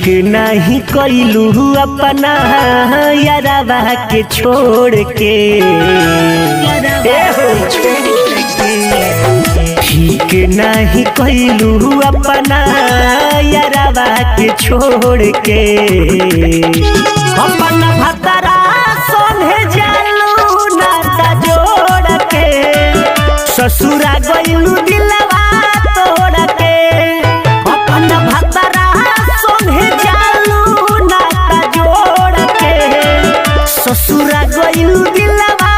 नहीं कैलू अपना यारवा के छोड़ के, ठीक नहीं कैलू अपना यारवा के छोड़ के। अपना भतरा सोने जालू नाता जोड़ के, ससुरा गइलू दिलवा तोड़ के। अपना भतरा सोने जालू नाता जोड़ के, ससुरा गइलू दिलवा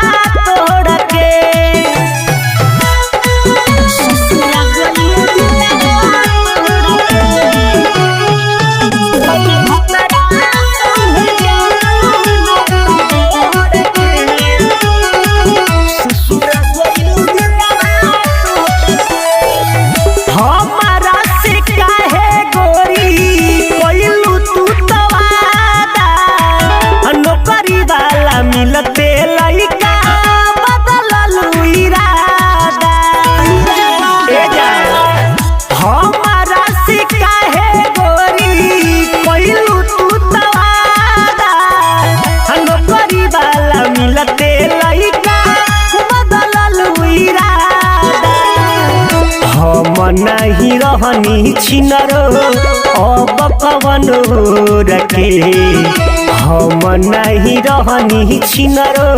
तोड़ के। ससुरा गइलू दिलवा तोड़ के। अपना भतरा सोने जालू नाता जोड़ के, ससुरा गइलू दिलवा तोड़ के। हमारा से काहे गोरी कोइलू तू तवादा, नौकरी वाला मिलते लइका बदललू इरादा। ए जा हमारा से काहे गोरी कोइलू तू तवादा, नौकरी वाला मिलते लइका बदललू इरादा। हम नहीं रहनी छिनरो अब कवन रखे, हम नहीं रहनी छिनरो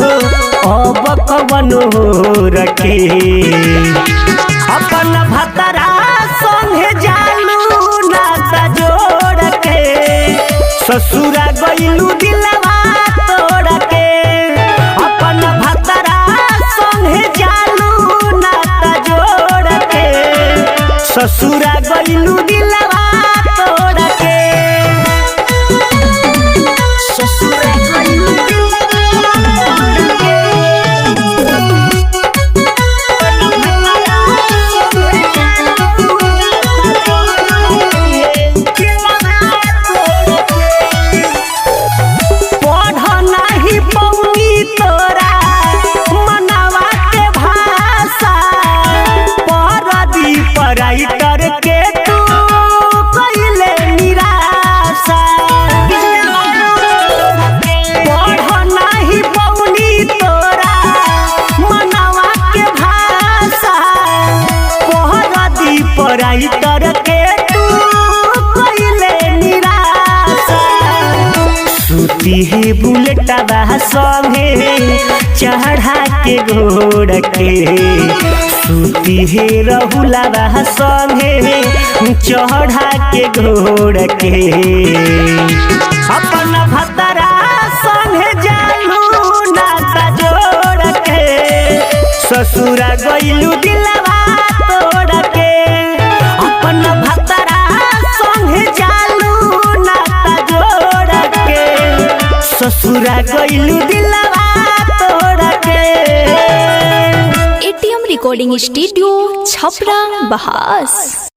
अब कवन रखे। अपन भतरा संगे जालू नाता जोड़ के, ससुरा गइलू दिलवा तोड़ के। अपन भतरा संगे जालू नाता जोड़ के, ससुरा गइलू दिलवा तोड़ के। ससुरा गइलू दिलवा तोड़ के। पढ़ नहीं पौनी तोरा मनवा के भाषा, परदी पराइटर के तू कइले निराशा। पढ़ नहीं पौनी तोरा मनवा के भाषा, परदी पराइटर के तू कइले निराशा। सूती है बुलेटवा संगे चढ़ा के घोड़ के, सूती है रहुलवा संगे चढ़ा के घोड़ के। अपना भतरा संगे जालू नाता जोड़ के, ससुरा गइलू दिलवा तोड़ के। अपना भतरा संगे जालू नाता जोड़ के, ससुरा गइलू दिलवा तोड़ के। ATM recording studio Chhapra बहास।